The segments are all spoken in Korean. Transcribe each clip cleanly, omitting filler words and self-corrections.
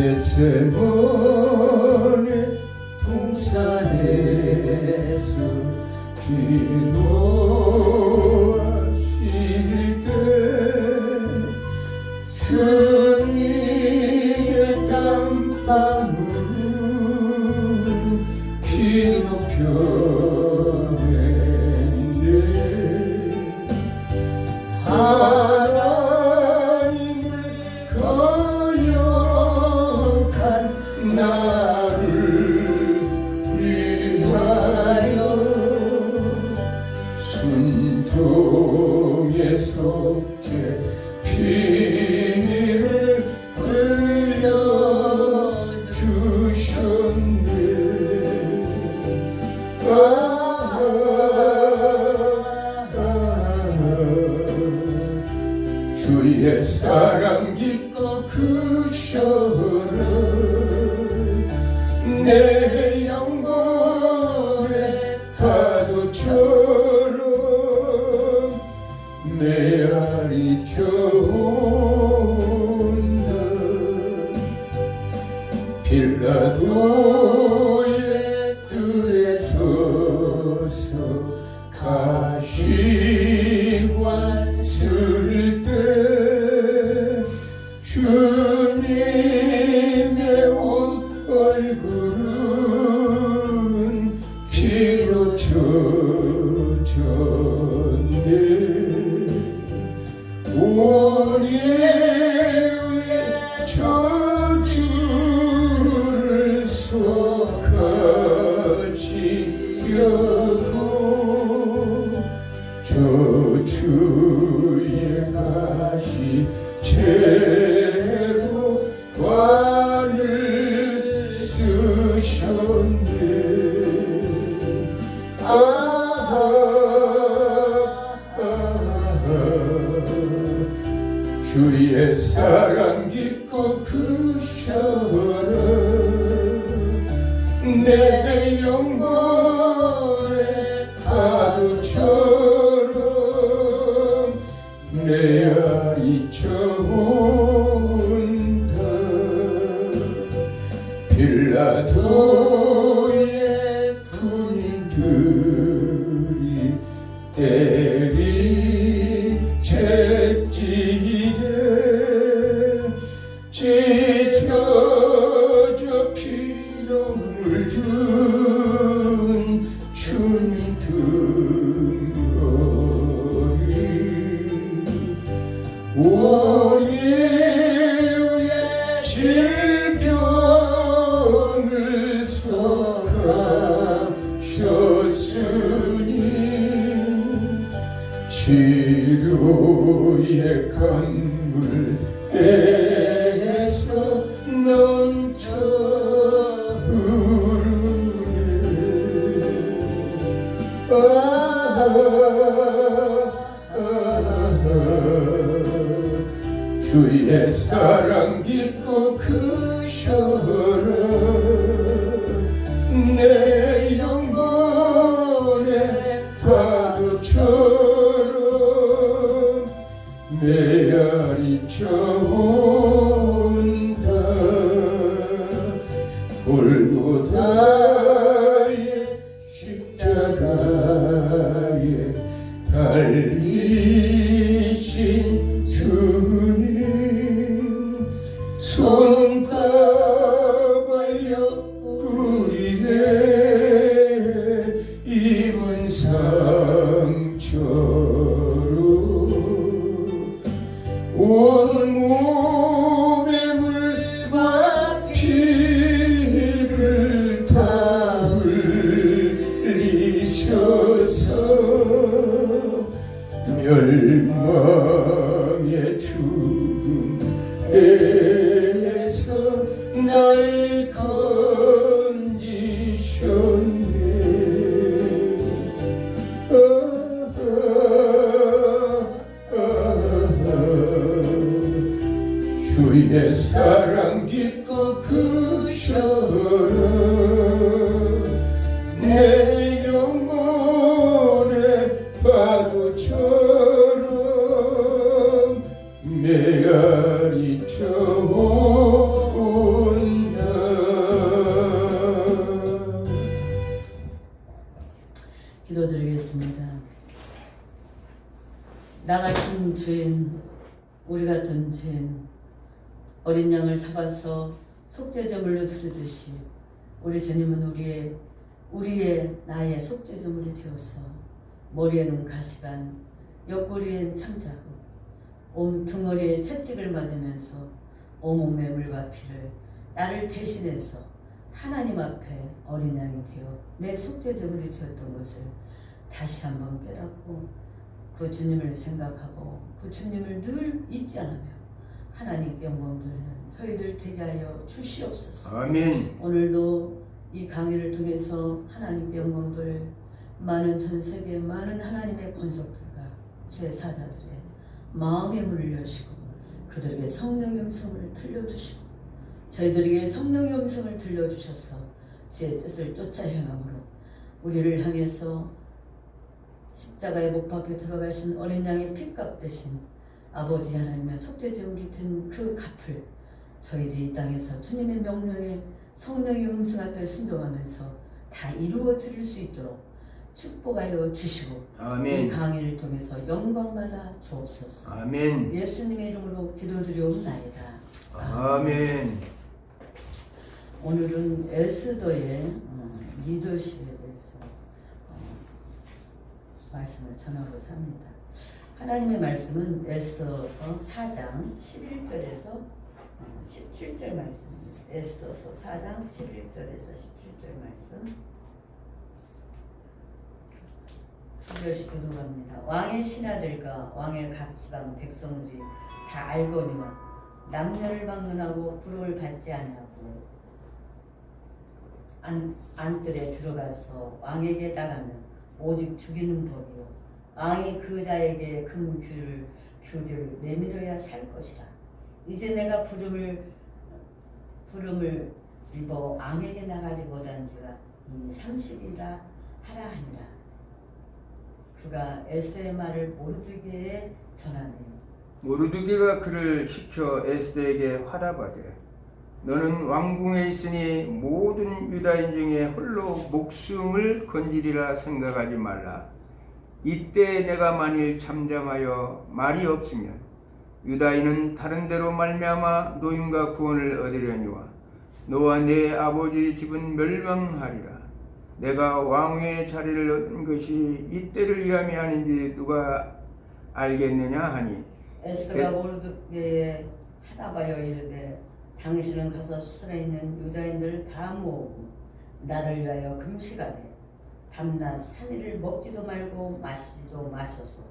겟세마네 동산에서 기도하실 때 주님의 땀방울은 피로 변했네. 하나님을 거역한 나를 위하여 순종의 속죄 피를 흘려주셨네. 주의 사랑 깊고 크셔라. 내 영혼의 파도처럼 메아리쳐온다. 빌라도의 뜰에 서서 가시관 쓸 때 주님의 온 얼굴은 피로 젖었네. 온 인류의 저주를 속하시려고 저주의 가시 채로 관을 쓰셨네. 주의 사랑 깊고 크셔라. 내 영혼의 파도처럼 메아리쳐온다. 빌라도의 군인들이 때린 채찍에 찢어져 피로 물든 주님 등허리 온 인류의 질병을 선하셨으니 치료의 강물에서 넘쳐 흐르네. 주의 사랑 깊고 크셔라. 내 영혼의 파도처럼 메아리쳐온다. 골고다의 십자가에 달리신 주님 손과 발옆구리에 입은 상처로 온 몸에 물과 피를 다 흘리셔서 멸망의 죽음에서 날 건지셨네. 주의 사랑 깊고 크셔라. 내 영혼의 파도처럼 메아리쳐온다. 어린 양을 잡아서 속죄제물로 드리듯이 우리 주님은 우리의 나의 속죄제물이 되어서 머리에는 가시관, 옆구리엔 창자국, 온 등허리에 채찍을 맞으면서 온몸의 물과 피를 나를 대신해서 하나님 앞에 어린 양이 되어 내 속죄제물이 되었던 것을 다시 한번 깨닫고 그 주님을 생각하고 그 주님을 늘 잊지 않으며 하나님께 영광 돌리는 저희들 되게 하여 주시옵소서. 아멘. 오늘도 이 강의를 통해서 하나님께 영광 돌릴 많은 전 세계 많은 하나님의 권속들과 제사자들의 마음의 문을 여시고 그들에게 성령의 음성을 들려주시고 저희들에게 성령의 음성을 들려주셔서 제 뜻을 쫓아 행함으로 우리를 향해서 십자가에 못 박혀 들어가신 어린 양의 피값 대신 아버지 하나님의 속죄제물이 된 그 값을 저희들이 이 땅에서 주님의 명령에 성령의 음성 앞에 순종하면서 다 이루어 드릴 수 있도록 축복하여 주시고 아멘. 이 강의를 통해서 영광받아 주옵소서. 아멘. 예수님의 이름으로 기도드리옵나이다. 아멘. 오늘은 에스더의 리더십에 대해서 말씀을 전하고자 합니다. 하나님의 말씀은 에스더서 4장 11절에서 17절 말씀입니다. 에스더서 4장 11절에서 17절 말씀 분별시 교도합니다. 왕의 신하들과 왕의 각 지방 백성들이 다 알거니와 남녀를 막론하고 부름을 받지 아니하고 안뜰에 들어가서 왕에게 나가면 오직 죽이는 법이요 왕이 그 자에게 규를 내밀어야 살 것이라. 이제 내가 부름을 입어 왕에게 나가지 못한 지가 이미 30이라 하라 하니라. 그가 에스더의 말을 모르드게에 전하니 모르드게가 그를 시켜 에스더에게 화답하되 너는 왕궁에 있으니 모든 유다인 중에 홀로 목숨을 건지리라 생각하지 말라. 이때 내가 만일 잠잠하여 말이 없으면 유다인은 다른 데로 말미암아 노임과 구원을 얻으려니와 너와 내 아버지 집은 멸망하리라. 내가 왕의 자리를 얻은 것이 이때를 위함이 아닌지 누가 알겠느냐 하니 에스더가 모르드게에 하다바여 이르되 당신은 가서 수선에 있는 유다인들을 다 모으고 나를 위하여 금식하되 밤낮 3일을 먹지도 말고 마시지도 마소서.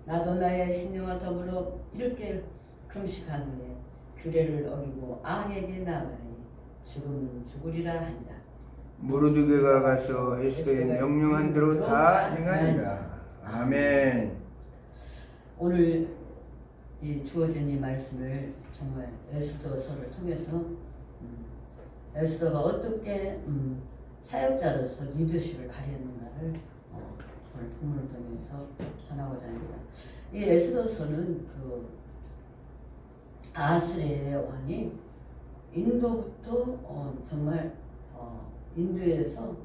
나도 나의 신령과 더불어 이렇게 금식한 후에 규례를 어기고 왕에게 나아가니 죽으면 죽으리라 하니라. 모르드게가 가서 에스더의 명령한 대로 다 행하니라. 아멘. 오늘 이 주어진 이 말씀을 정말 에스더서를 통해서 에스더가 어떻게 사역자로서 리더십을 발휘했는가를 오늘 본문을 통해서 전하고자 합니다. 이 에스더서는 그 아수르의 왕이 인도부터 정말 인도에서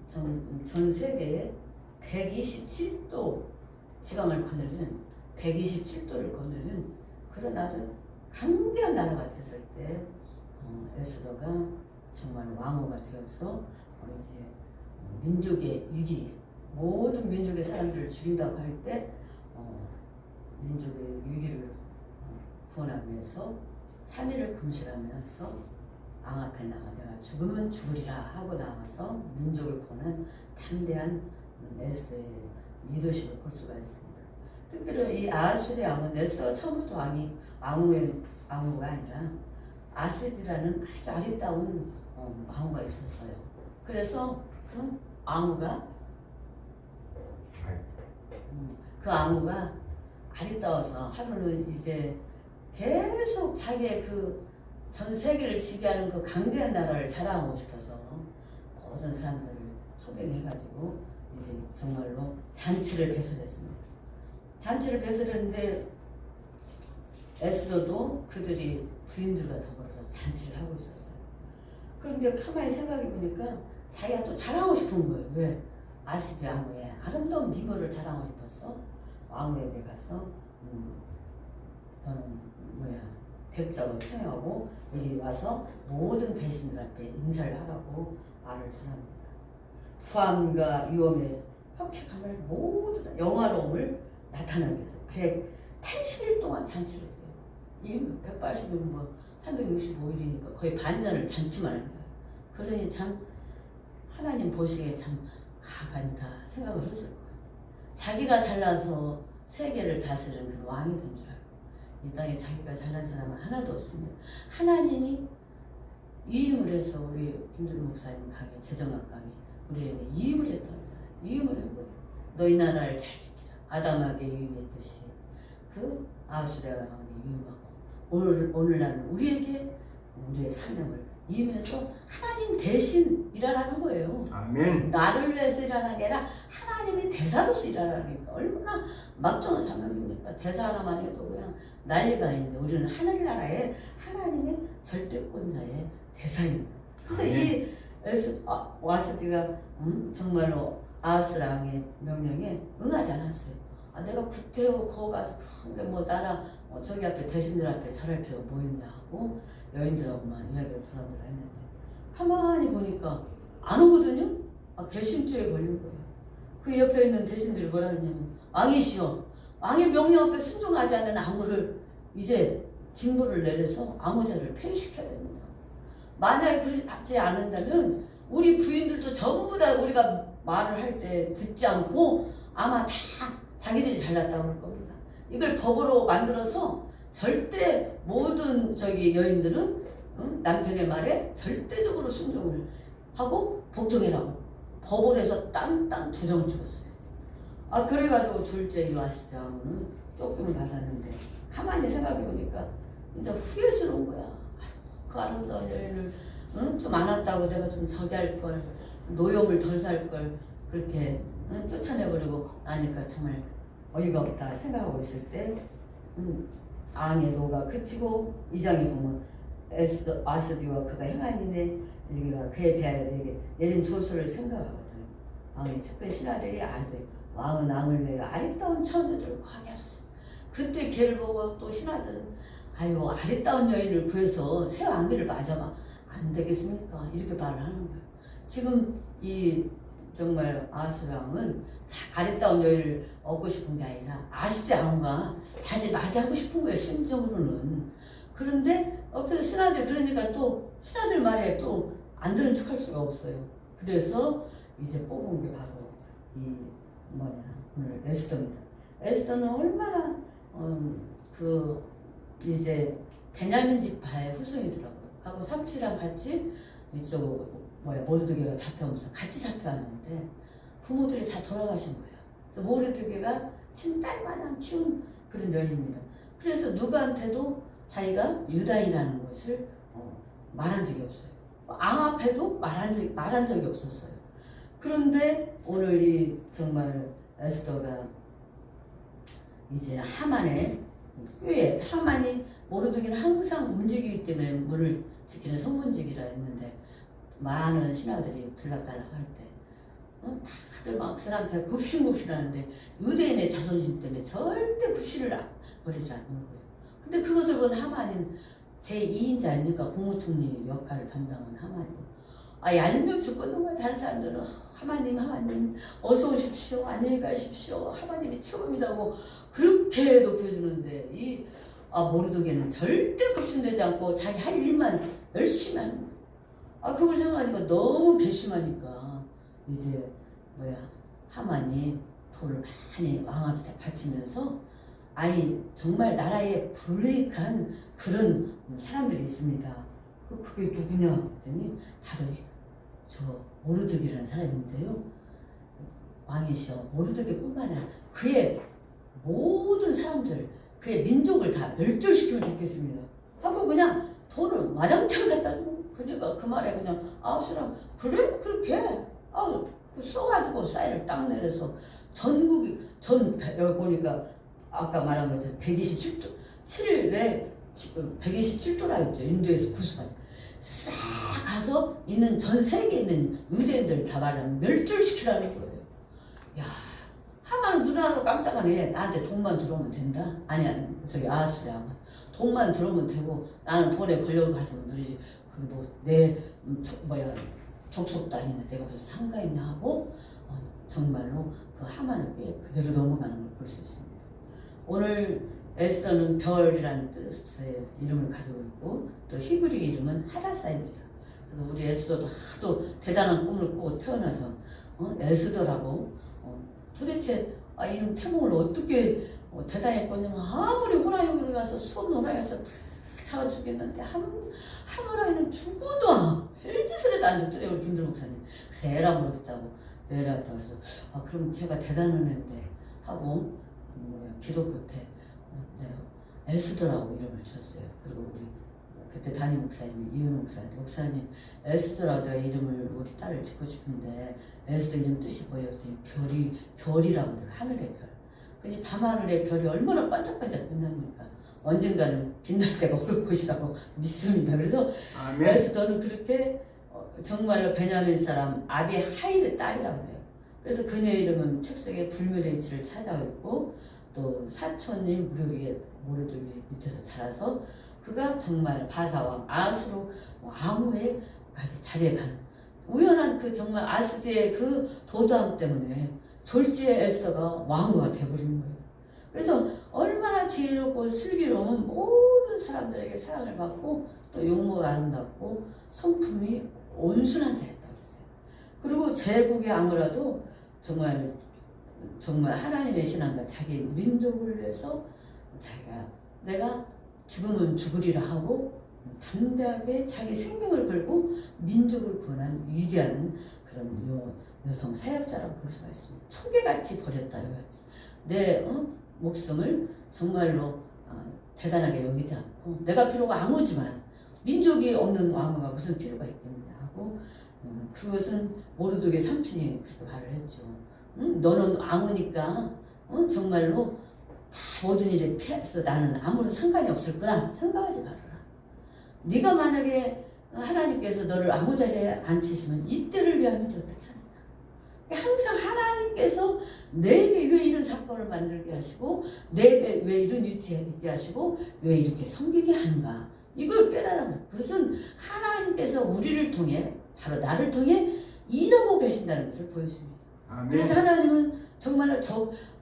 전 세계에 127도 지방을 거느린 127도를 거느린 그런 아주 강대한 나라가 됐을 때 에스더가 정말 왕후가 되어서 이제 민족의 위기 모든 민족의 사람들을 죽인다고 할 때 민족의 위기를 구원하기 위해서 3일을 금식하면서 왕 앞에 나가 내가 죽으면 죽으리라 하고 나가서 민족을 구원한 담대한 에스더의 리더십을 볼 수가 있습니다. 특별히 이 아수르의 왕은 에스더가 처음부터 왕후가 아니라 아스디라는 아주 아리따운 왕후가 있었어요. 그래서 그 왕후가 아리따워서 하루는 이제 계속 자기의 그 전 세계를 지배하는 그 강대한 나라를 자랑하고 싶어서 모든 사람들을 초빙해가지고 이제 정말로 잔치를 배설했습니다. 잔치를 배설했는데 에스더도 그들이 부인들과 더불어서 잔치를 하고 있었어요. 그런데 가만히 생각해 보니까 자기가 또 자랑하고 싶은 거예요. 왜? 아스디 왕후의 아름다운 미모를 자랑하고 싶어서 왕후에게 가서 너는 뵙자고 청하고 여기 와서 모든 대신들 앞에 인사를 하라고 말을 전합니다. 부함과 위험에 혁혁함을 모두 다 영화로움을 나타나기 위해서 180일 동안 잔치를 했대요. 이미 180일 365일이니까 거의 반년을 잔치만 한다. 그러니 참 하나님 보시기에 참 가관이다 생각을 했을 거예요. 자기가 잘나서 세계를 다스리는 그런 왕이 된 줄 알고 이 땅에 자기가 잘난 사람은 하나도 없습니다. 하나님이 위임을 해서 우리 김두루 목사님 강의 재정학 강의 우리에게 위임을 했다고 하잖아요. 위임을 한 거예요. 너희 나라를 잘 지키라. 아담에게 위임했듯이 그 아수라에게 위임하고 오늘날은 우리에게 우리의 사명을 위임해서 하나님 대신 일하라는 거예요. 아멘. 나를 위해서 일하는 게 아니라 하나님이 대사로서 일하라니까 얼마나 막중한 사명입니까? 대사 하나만 해도 그냥 난리가 있는데 우리는 하늘나라의 하나님의 절대권자의 대사입니다. 그래서 이 와스디가 정말로 아스랑의 명령에 응하지 않았어요. 내가 구태여 거 가서 큰게 뭐 나라 저기 앞에 대신들 앞에 절할 필요가 뭐 있냐 하고 여인들하고만 이야기를 돌아보려 했는데 가만히 보니까 안 오거든요. 개심죄에 걸린 거예요. 그 옆에 있는 대신들이 뭐라 했냐면 왕이시여 왕의 명령 앞에 순종하지 않는 아무를 이제 징벌을 내려서 아무자를 폐위시켜야 됩니다. 만약에 그렇지 않는다면 우리 부인들도 전부 다 우리가 말을 할 때 듣지 않고 아마 다 자기들이 잘났다고 할 겁니다. 이걸 법으로 만들어서 절대 모든 여인들은 남편의 말에 절대적으로 순종을 하고 복종해라고 법을 해서 땅땅 도장 찍었어요. 그래가지고 졸제 이 와스장은 쫓김을 받았는데 가만히 생각해보니까 진짜 후회스러운 거야. 그 아름다운 여인을 좀 안 왔다고 내가 좀 저기 할 걸, 노용을 덜 살 걸 그렇게 쫓아내버리고 나니까 정말 어이가 없다 생각하고 있을 때 앙의 노가 그치고 2장에 보면 아스디와 그가 행한 일에 일기가 그에 대하여 내게 내린 조서를 생각하거든. 왕의 측근 신하들이 알되 왕은 앙을 내어 아리따운 처녀들을 관했어. 그때 걔를 보고 또 신하들은 아유 아리따운 여인을 구해서 새 왕비를 맞아봐 안 되겠습니까? 이렇게 말을 하는 거예요. 지금 이 정말 아수왕은 아리따운 여인을 얻고 싶은 게 아니라 아시대 왕과 다시 맞이하고 싶은 거예요. 심정으로는. 그런데 옆에서 신하들 그러니까 또 신하들 말에 또 안 들은 척할 수가 없어요. 그래서 이제 뽑은 게 바로 이 오늘 에스더입니다. 에스더는 얼마나 이제 베냐민 지파의 후손이더라고요. 하고 삼촌이랑 같이 이쪽 모르드게가 잡혀오면서 같이 잡혀왔는데 부모들이 다 돌아가신 거예요. 그래서 모르드게가 친딸 마냥 키운 그런 여인입니다. 그래서 누구한테도 자기가 유다인이라는 것을 말한 적이 없어요. 앙 앞에도 말한 적이 없었어요. 그런데 오늘 이 정말 에스더가 이제 하만의 꽤 하만이 모르드게는 항상 움직이기 때문에 물을 지키는 성문직이라 했는데 많은 신하들이 들락달락 할 때 다들 막 사람한테 굽신굽신하는데 유대인의 자존심 때문에 절대 굽신을 버리지 않는 거예요. 근데 그것을 본 하만은 제2인자 아닙니까? 국무총리 역할을 담당한 하만이 얄미워 죽겠는 거야. 다른 사람들은 하마님 어서 오십시오. 안녕히 가십시오. 하마님이 최고입니다고 그렇게 높여주는데 이 모르드게는 절대 굽신되지 않고 자기 할 일만 열심히 하는 거야. 그걸 생각하니까 너무 괘씸하니까 이제 하만이 돈을 많이 왕 앞에 바치면서 정말 나라에 불이익한 그런 사람들이 있습니다. 그게 누구냐 했더니 바로 저 모르드게라는 사람인데요. 왕이시여 모르드게뿐만 아니라 그의 모든 사람들 그의 민족을 다 멸절시키면 좋겠습니다 하고 그냥 돈을 와장창 갖다 주고 그러니까 그 말에 그냥 아수랑 그래? 그렇게 써가지고 쌀을 딱 내려서 전국이 여기 보니까 아까 말한 것처럼 127도 127도라 했죠. 인도에서 구수한 싹 가서 있는 전 세계에 있는 유대인들 다 말하면 멸절시키라는 거예요. 야 하만은 누나로 깜짝하네. 나한테 돈만 들어오면 된다. 아니야 저기 아수리하고 돈만 들어오면 되고 나는 돈에 걸려가지고 누리지 그뭐내 족속도 아닌데 내가 무슨 상가 있냐 하고 정말로 그 하만을 꽤 그대로 넘어가는 걸 볼 수 있습니다. 오늘 에스더는 별이라는 뜻의 이름을 가지고 있고 또 히브리 이름은 하다사입니다. 그래서 우리 에스더도 하도 대단한 꿈을 꾸고 태어나서 에스더라고 도대체 이름 태몽을 어떻게 대단히 꿨냐면 아무리 호랑이로 가서 수업 호랑이에서 다 잡아 죽겠는데 한 호랑이는 죽어도 별짓을 해도 안 죽더래 우리 김들 목사님. 그래서 에라 모르겠다고 내라 했다고 그래서 그럼 걔가 대단한 애인데 하고 기도 끝에 내가 에스더라고 이름을 줬어요. 그리고 우리 그때 담임 목사님 이은 목사님 에스더라고 내가 이름을 우리 딸을 짓고 싶은데 에스더 이름 뜻이 뭐예요? 별이라고 하더라. 하늘의 별. 근데 밤하늘의 별이 얼마나 반짝반짝 빛납니까? 언젠가는 빛날 때가 올 것이라고 믿습니다. 그래서 아멘. 에스더는 그렇게 정말로 베냐민 사람 아비하일의 딸이라고 해요. 그래서 그녀의 이름은 책 속에 불멸의 위치를 찾아가 있고 또 사촌인 모르드게 밑에서 자라서 그가 정말 바사왕 아수로 아무의 자리에 가는 우연한 그 정말 아스디의 그 도도함 때문에 졸지에 에스더가 왕후가 되어버린 거예요. 그래서 얼마나 지혜롭고 슬기로운 모든 사람들에게 사랑을 받고 또 용모가 아름답고 성품이 온순한 자였다고 그랬어요. 그리고 제국의 아무라도 정말 하나님의 신앙과 자기 민족을 위해서 자기가 내가 죽으면 죽으리라 하고 담대하게 자기 생명을 걸고 민족을 구원한 위대한 그런 여성 사역자라고 볼 수가 있습니다. 초계같이 버렸다 이거지. 내 목숨을 정말로 대단하게 여기지 않고 내가 비록 왕후지만 민족이 없는 왕후가 무슨 필요가 있겠느냐 하고 그것은 모르드게 삼촌이 그렇게 말을 했죠. 너는 왕후니까 정말로 다 모든 일에 피해서 나는 아무런 상관이 없을 거라 생각하지 말아라. 네가 만약에 하나님께서 너를 왕후 자리에 앉히시면 이때를 위함이지 어떻게 하느냐. 항상 하나님께서 내게 왜 이런 사건을 만들게 하시고 내게 왜 이런 위치에 있게 하시고 왜 이렇게 섬기게 하는가. 이걸 깨달으면서 그것은 하나님께서 우리를 통해 바로 나를 통해 일하고 계신다는 것을 보여줍니다. 아멘. 그래서 하나님은 정말로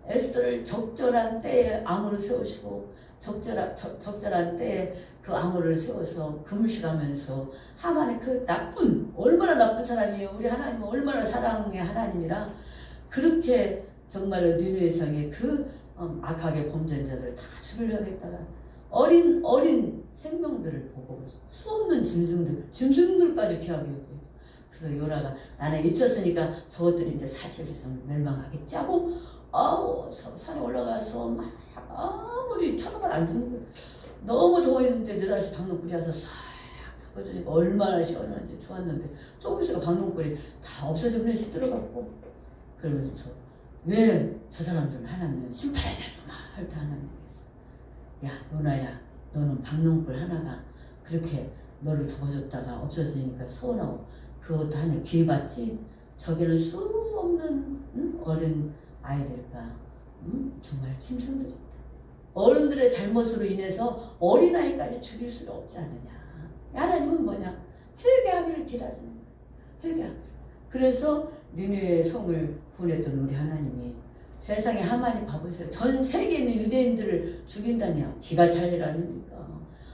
에스더를 적절한 때에 암호를 세우시고 적절한 때에 그 암호를 세워서 금식하면서 하만의 그 얼마나 나쁜 사람이에요. 우리 하나님은 얼마나 사랑의 하나님이라 그렇게 정말로 니느웨 성의 그 악하게 범죄한 자들을 다 죽이려고 했다가 어린 생명들을 보고 수없는 짐승들까지 피하게 했고 그래서 요나가 나는 잊혔으니까 저것들이 이제 사실에서 멸망하겠지 하고 산에 올라가서 막 아무리 쳐다만 안 주는 거예요. 너무 더웠는데 내다시 박농불이 와서 싹 닦아주니까 얼마나 시원한지 좋았는데 조금 있으니까 박농불이 다 없어져 그냥 시들어갖고 그러면서 왜 저 사람들은 하나님은 심판하지 않는가 할 때 하나님께서 야 요나야 너는 박농불 하나가 그렇게 너를 덮어줬다가 없어지니까 서운하고 그것도 하나 귀해 봤지 저기는 수 없는 어린 아이들과 정말 짐승들이 있다. 어른들의 잘못으로 인해서 어린아이까지 죽일 수는 없지 않느냐. 하나님은 뭐냐? 회개하기를 기다리는 거야. 회개하기를. 그래서 니느웨 성을 구원했던 우리 하나님이 세상에 하만이 봐보세요. 전 세계에 있는 유대인들을 죽인다냐. 기가 찰 일 아닙니까?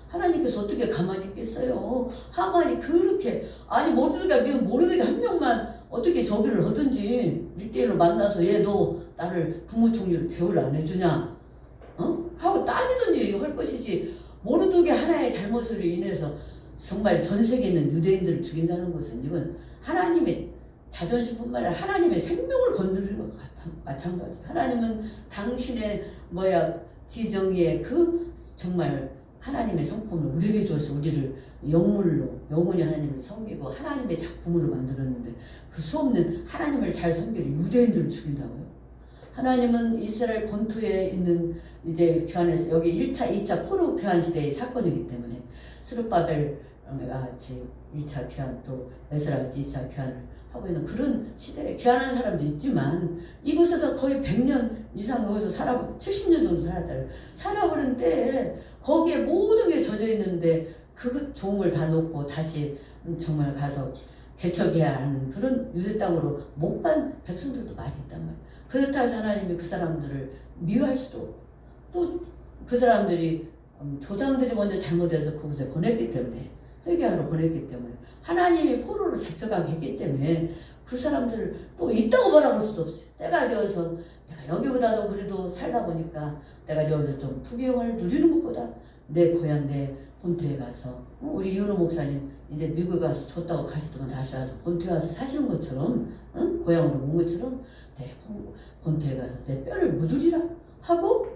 하나님께서 어떻게 가만히 있겠어요? 하만이 그렇게 모르드게 한 명만 어떻게 저기를 하든지 1대1로 만나서 얘 너 나를 국무총리로 대우를 안 해주냐? 하고 따지든지 할 것이지 모르드게 하나의 잘못으로 인해서 정말 전 세계에 있는 유대인들을 죽인다는 것은 이건 하나님의 자존심뿐만 아니라 하나님의 생명을 건드리는 것 같아. 마찬가지. 하나님은 당신의 지정의의 그 정말 하나님의 성품을 우리에게 주어서 우리를 영물로 영원히 하나님을 섬기고 하나님의 작품으로 만들었는데 그 수없는 하나님을 잘 섬기는 유대인들을 죽인다고요? 하나님은 이스라엘 본토에 있는 이제 교환에서 여기 1차, 2차 포로 교환 시대의 사건이기 때문에 스룹바벨 같이 2차 귀환 또 에스라 같이 2차 귀환을 하고 있는 그런 시대에 귀환한 사람도 있지만 이곳에서 거의 100년 이상 거기서 70년 정도 살아버린 때에 거기에 모든 게 젖어 있는데 그 좋은 걸 다 놓고 다시 정말 가서 개척해야 하는 그런 유대 땅으로 못 간 백성들도 많이 있단 말이에요. 그렇다 해서 하나님이 그 사람들을 미워할 수도 없고 또 그 사람들이 조상들이 먼저 잘못해서 그곳에 보냈기 때문에 회개하러 보냈기 때문에 하나님이 포로로 잡혀가게 했기 때문에 그 사람들을 또 있다고 뭐라 그럴 수도 없어요. 때가 되어서 내가 여기보다도 그래도 살다 보니까 내가 여기서 좀 부귀영화를 누리는 것보다 내 고향 내 본토에 가서 우리 이은호 목사님 이제 미국에 가서 줬다고 가시더만 다시 와서 본토에 와서 사시는 것처럼 고향으로 온 것처럼 내 본토에 가서 내 뼈를 묻으리라 하고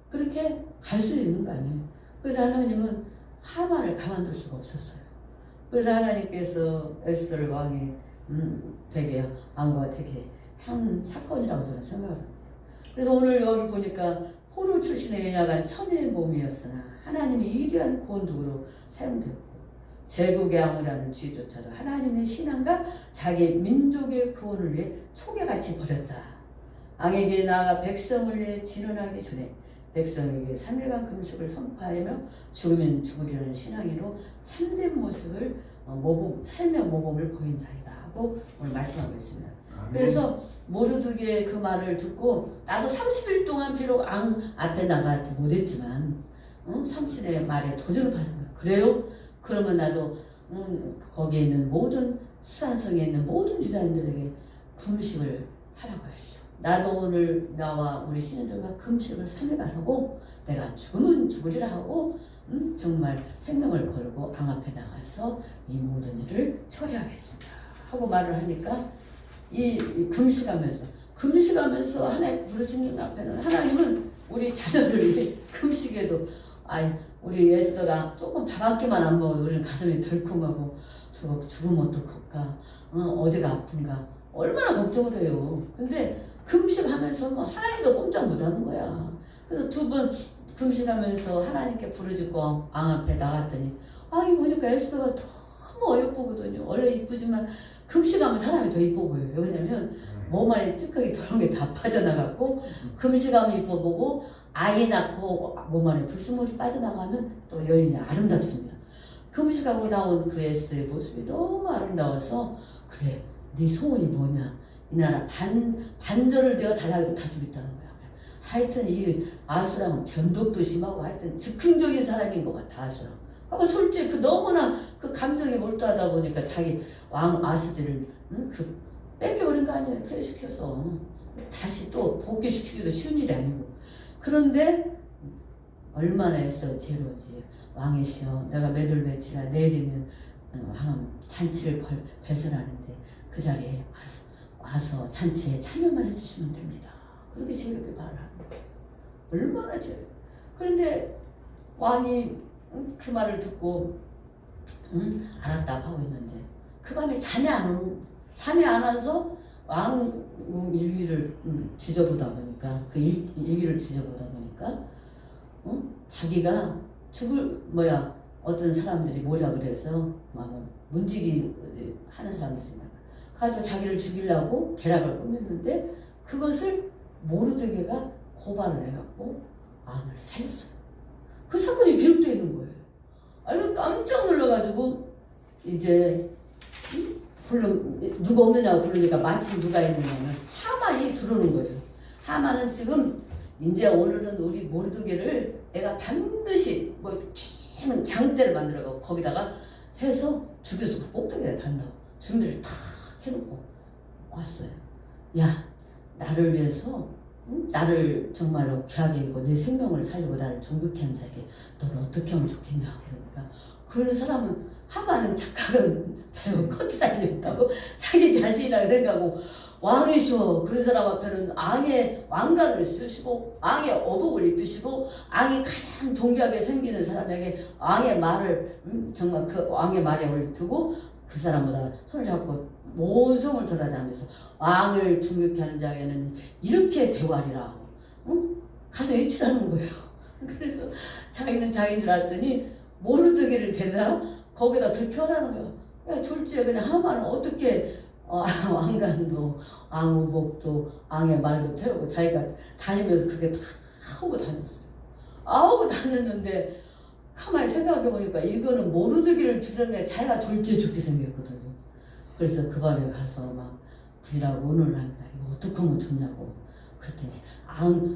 그렇게 갈 수 있는 거 아니에요. 그래서 하나님은 하만을 가만둘 수가 없었어요. 그래서 하나님께서 에스더를 왕이 되게 왕과 되게 한 사건이라고 저는 생각합니다. 그래서 오늘 여기 보니까 포로 출신의 연약한 천의 몸이었으나 하나님이 위대한 고원독으로 사용되었고 제국의 왕이라는 주의조차도 하나님의 신앙과 자기 민족의 구원을 위해 초계같이 버렸다. 왕에게 나아가 백성을 위해 진언하기 전에 백성에게 3일간 금식을 선포하며 죽으면 죽으리라는 신앙으로 참된 모습을 삶의 모범을 보인 자이다 하고 오늘 말씀하고 있습니다. 그래서 모르드게의 그 말을 듣고 나도 30일 동안 비록 왕 앞에 나가지 못했지만 30일의 말에 도전을 받은 거예요. 그래요? 그러면 나도 거기에 있는 모든 수산성에 있는 모든 유다인들에게 금식을 하라고 하시죠. 나도 오늘 나와 우리 신인들과 금식을 3일간 하고 내가 죽으면 죽으리라 하고 정말 생명을 걸고 왕 앞에 나가서 이 모든 일을 처리하겠습니다 하고 말을 하니까 이 금식하면서 하나님 부르짖는 앞에는 하나님은 우리 자녀들이 금식에도 우리 에스더가 조금 밥 한 끼만 안 먹어도 우리는 가슴이 덜컹하고 저거 죽으면 어떡할까 어디가 아픈가 얼마나 걱정을 해요. 근데 금식하면서 뭐 하나님도 꼼짝 못하는 거야. 그래서 2번 금식하면서 하나님께 부르짖고 왕 앞에 나갔더니 이 보니까 에스더가 너무 어여쁘거든요. 원래 이쁘지만 금식하면 사람이 더 이뻐 보여요. 왜냐면 몸 안에 찌꺼기 더러운 게 다 빠져나갔고 금식하면 이뻐 보고 아이 낳고 몸 안에 불순물이 빠져나가면 또 여인이 아름답습니다. 금식하고 나온 그 에스더의 모습이 너무 아름다워서 그래 네 소원이 뭐냐 이 나라 반절을 내가 달라고 다 주겠다는 거야. 하여튼 이 아수랑은 변덕도 심하고 하여튼 즉흥적인 사람인 것 같아 아수랑. 그러니까 솔직히 너무나 그 감정에 몰두하다 보니까 자기 왕 아스들을 뺏겨버린 거 아니에요. 폐위시켜서 다시 또 복귀시키기도 쉬운 일이 아니고. 그런데 얼마나 에스더가 죄로지. 왕이시여 내가 몇월 며칠이나 내일이면 왕은 잔치를 배설하는데 그 자리에 와서 잔치에 참여만 해주시면 됩니다. 그렇게 지혜롭게 말을 하는 거예요. 얼마나 지혜로워. 그런데 왕이 그 말을 듣고 알았다고 하고 있는데 그 밤에 잠이 안 와서 왕 일기를 뒤져보다 보니까 그 일기를 뒤져보다 보니까 자기가 어떤 사람들이 뭐라 그래서 문지기 하는 사람들이 가지고 자기를 죽이려고 계략을 꾸몄는데 그것을 모르드게가 고발을 해갖고 왕을 살렸어요. 그 사건이 기록되어 있는 거예요. 아니 깜짝 놀라가지고 이제 누가 없느냐고 부르니까 마침 누가 있느냐면 하만이 들어오는 거예요. 하만은 지금 이제 오늘은 우리 모르드게를 내가 반드시 긴 장대를 만들어가고 거기다가 해서 죽여서 그 꼭대기에다 단다고 준비를 다 해놓고 왔어요. 야 나를 위해서 나를 정말로 귀하게 여기고 내 생명을 살리고 나를 존귀케 한 자에게 너는 어떻게 하면 좋겠냐 그러니까 그 사람은 하만은 착각은 자유 커트라인이었다고 자기 자신이라고 생각하고 왕이시오 그런 사람 앞에는 왕의 왕관을 쓰시고 왕의 어복을 입히시고 왕이 가장 존귀하게 생기는 사람에게 왕의 말을 정말 그 왕의 말에 올두고 그 사람보다 손을 잡고 모성을 돌아다니면서 왕을 존귀케 하는 자에게는 이렇게 대화리라 가서 외출하는 거예요. 그래서 자기는 자기인 줄 알았더니 모르드게를 데려다 거기다 그렇게 하라는 거야. 야, 졸지에 그냥 하만은 어떻게 왕관도 앙우복도 앙의 말도 태우고 자기가 다니면서 그게 다 하고 다녔어요. 하고 다녔는데 가만히 생각해 보니까 이거는 모르드기를 주려면 자기가 졸지에 죽게 생겼거든요. 그래서 그 밤에 가서 막 부인하고 의논을 합니다. 이거 어떻게 하면 좋냐고. 그랬더니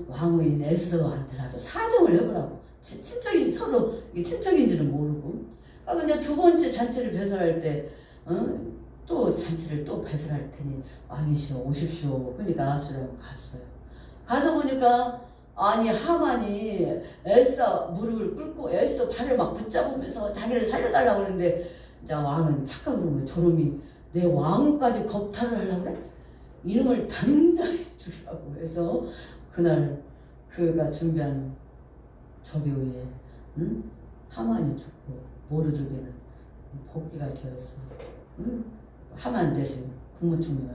왕후인 에스더한테라도 사정을 해보라고. 친척이 서로 이게 친척인지는 모르고. 근데 두 번째 잔치를 배설할 때 또 잔치를 또 배설할 테니 왕이시여 오십시오. 그러니까 아수라고 갔어요. 가서 보니까 아니 하만이 에스더 무릎을 꿇고 에스더 발을 막 붙잡으면서 자기를 살려달라고 그러는데 이제 왕은 착각을 한 거예요. 저놈이 내 왕까지 겁탈을 하려고 그래? 이놈을 당장에 죽이라고 해서 그날 그가 준비한 저교에 하만이 죽고 모르드게는 복귀가 되어서 하만 대신 국무총리가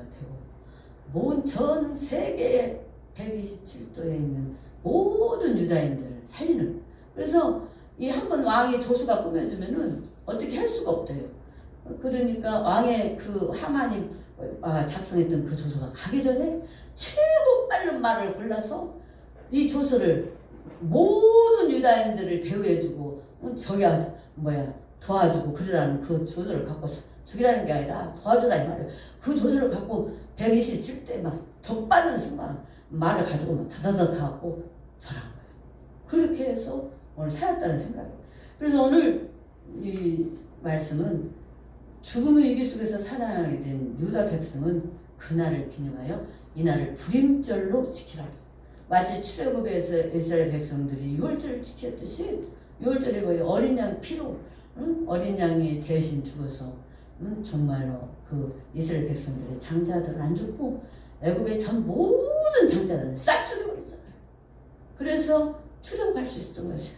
되고 전 세계 127도에 있는 모든 유다인들을 살리는. 그래서 이 한번 왕의 조수가 꾸며주면은 어떻게 할 수가 없대요. 그러니까 왕의 그 하만이 작성했던 그 조서가 가기 전에 최고 빠른 말을 골라서 이 조서를 모든 유다인들을 대우해주고 저야 도와주고 그러라는 그 조서를 갖고 죽이라는 게 아니라 도와주라 이 말이에요. 그 조서를 갖고 127대 막 적받은 순간 말을 가지고 막 다다닥 하고 전한 거예요. 그렇게 해서 오늘 살았다는 생각이에요. 그래서 오늘 이 말씀은 죽음의 위기 속에서 살아나게 된 유다 백성은 그날을 기념하여 이날을 불임절로 지키라. 마치 출애굽에서 이스라엘 백성들이 유월절을 지켰듯이 유월절에 뭐예요? 어린 양 피로 어린 양이 대신 죽어서 정말로 그 이스라엘 백성들의 장자들은 안 죽고 애굽의 전 모든 장자들은 싹 죽여버렸잖아요. 그래서 출애굽할 수 있었던 것이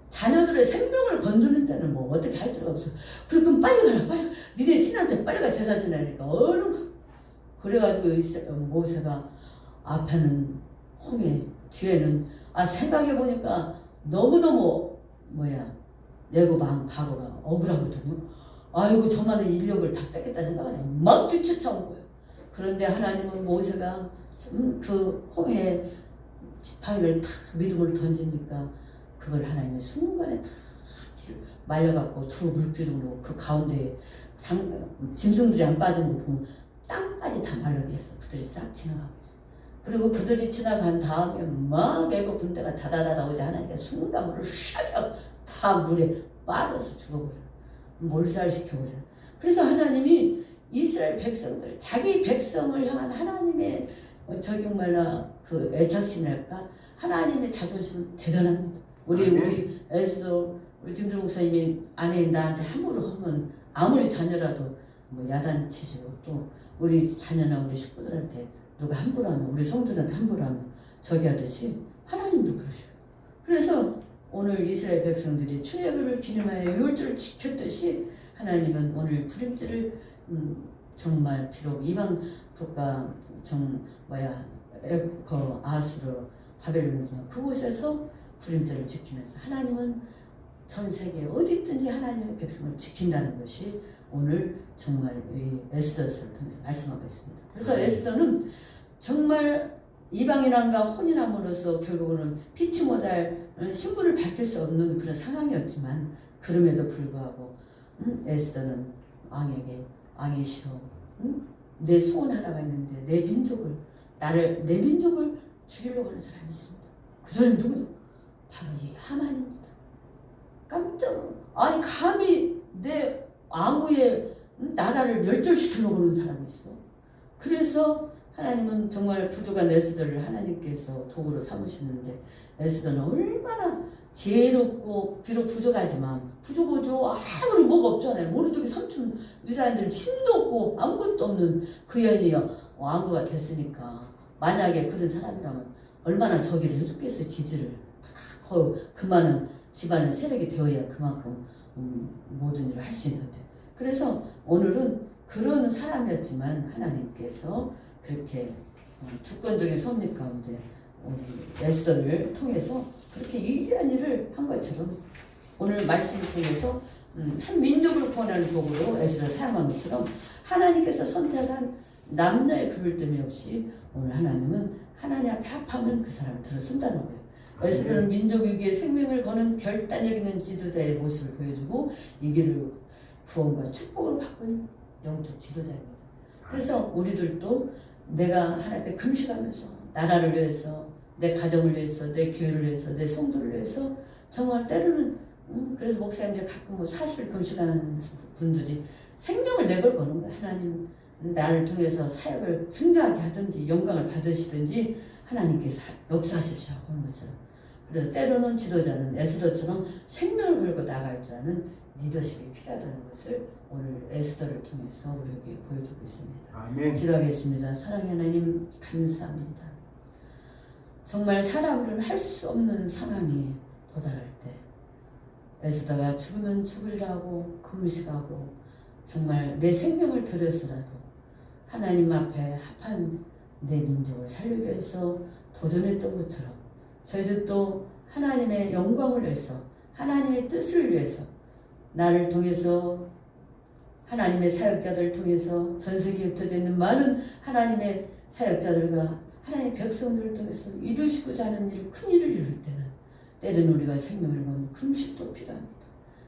자녀들의 생명을 건드는 데는 뭐 어떻게 할 데가 없어. 그럼 빨리 가라 빨리. 니네 신한테 빨리 가 제사 지내니까 얼른 가. 그래가지고 모세가 앞에는 홍해 뒤에는 생각해보니까 너무너무 애굽 왕 바로가 억울하거든요. 아이고 저만의 인력을 다 뺏겠다 생각하냐 막 뒤쫓아온 거예요. 그런데 하나님은 모세가 그 홍해 지팡이를 탁 믿음을 던지니까 그걸 하나님의 순간에 다 말려갖고 두 물기둥으로 그 가운데에 짐승들이 안 빠진 거 보면 땅까지 다 말르게 해서 그들이 싹 지나가고 있어요. 그리고 그들이 지나간 다음에 막 애굽 군대가 다다다다 오자 하나님께 순간물을 샥 하고 다 물에 빠져서 죽어버려요. 몰살시켜버려요. 그래서 하나님이 이스라엘 백성들 자기 백성을 향한 하나님의 정말로 그 애착심이랄까 하나님의 자존심은 대단합니다. 우리 에스더 우리 김준 목사님이 아내인 나한테 함부로 하면 아무리 자녀라도 야단치죠. 또 우리 자녀나 우리 식구들한테 누가 함부로 하면 우리 성도들한테 함부로 하면 저기 하듯이 하나님도 그러셔요. 그래서 오늘 이스라엘 백성들이 출애굽을 기념하여 유월절을 지켰듯이 하나님은 오늘 불임절을 정말 비록 이방 국가 아수르 바벨론이지만 그곳에서 불임절을 지키면서 하나님은 전 세계 어디 있든지 하나님의 백성을 지킨다는 것이 오늘 정말 이 에스더서를 통해서 말씀하고 있습니다. 그래서 에스더는 정말 이방인 왕과 혼인함으로써 결국은 피치 못할 신분을 밝힐 수 없는 그런 상황이었지만 그럼에도 불구하고 에스더는 왕에게 왕이시여 내 소원 하나가 있는데 내 민족을 죽이려고 하는 사람이 있습니다. 그 사람이 누구죠? 바로 이 하만입니다. 깜짝 아니 감히 내 아무의 나라를 멸절시키려고 하는 사람이 있어. 그래서 하나님은 정말 부족한 에스더를 하나님께서 도구로 삼으시는데 에스더는 얼마나 지혜롭고 비록 부족하지만 부족하죠. 아무리 뭐가 없잖아요. 모르드게 삼촌 유다인들 힘도 없고 아무것도 없는 그 여인이 왕후가 됐으니까 만약에 그런 사람이라면 얼마나 저기를 해줬겠어요. 지지를 그 많은 집안의 세력이 되어야 그만큼 모든 일을 할 수 있는데 그래서 오늘은 그런 사람이었지만 하나님께서 그렇게 주권적인 섭리 가운데 우리 에스더를 통해서 그렇게 위대한 일을 한 것처럼 오늘 말씀을 통해서 한 민족을 구원하는 도구로 에스더를 사용한 것처럼 하나님께서 선택한 남녀의 구별됨이 없이 오늘 하나님은 하나님 앞에 합하면 그 사람을 들어선다는 거예요. 에스더는 민족 위기에 생명을 거는 결단력 있는 지도자의 모습을 보여주고 이 길을 구원과 축복으로 바꾼 영적 지도자입니다. 그래서 우리들도 내가 하나님 앞에 금식하면서 나라를 위해서, 내 가정을 위해서, 내 교회를 위해서, 내 성도를 위해서 정말 때로는 그래서 목사님들 가끔 40일 금식하는 분들이 생명을 내걸 거는 거예요. 하나님 나를 통해서 사역을 승리하게 하든지 영광을 받으시든지 하나님께서 역사하십시오 하는 것처럼. 그래서 때로는 지도자는 에스더처럼 생명을 걸고 나갈 줄 아는 리더십이 필요하다는 것을 오늘 에스더를 통해서 우리에게 보여주고 있습니다. 아멘. 기도하겠습니다. 사랑의 하나님 감사합니다. 정말 사람으로는 할 수 없는 상황이 도달할 때 에스더가 죽으면 죽으리라고 금식하고 정말 내 생명을 들여서라도 하나님 앞에 합한 내 민족을 살리기 위해서 도전했던 것처럼 저희들도 하나님의 영광을 위해서 하나님의 뜻을 위해서 나를 통해서 하나님의 사역자들을 통해서 전 세계에 흩어져 있는 많은 하나님의 사역자들과 하나님의 백성들을 통해서 이루시고자 하는 일, 큰 일을 이룰 때는 우리가 생명을 거는 금식도 필요합니다.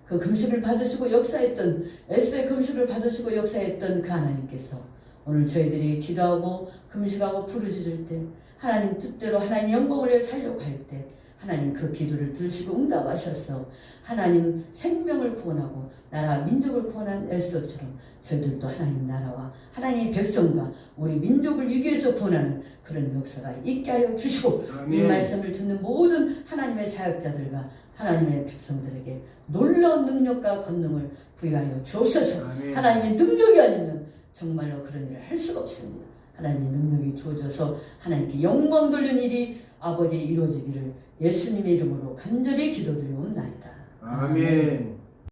그 금식을 받으시고 역사했던 에스더의 금식을 받으시고 역사했던 그 하나님께서 오늘 저희들이 기도하고 금식하고 부르짖을 때 하나님 뜻대로 하나님 영광을 위해 살려고 할 때 하나님 그 기도를 들으시고 응답하셔서 하나님 생명을 구원하고 나라 민족을 구원한 에스더처럼 저희들도 하나님 나라와 하나님의 백성과 우리 민족을 위기에서 구원하는 그런 역사가 있게 하여 주시고 아멘. 이 말씀을 듣는 모든 하나님의 사역자들과 하나님의 백성들에게 놀라운 능력과 권능을 부여하여 주옵소서. 아멘. 하나님의 능력이 아니면 정말로 그런 일을 할 수가 없습니다. 하나님의 능력이 주어져서 하나님께 영광 돌리는 일이 아버지 이루어지기를 예수님의 이름으로 간절히 기도드리옵나이다. 아멘.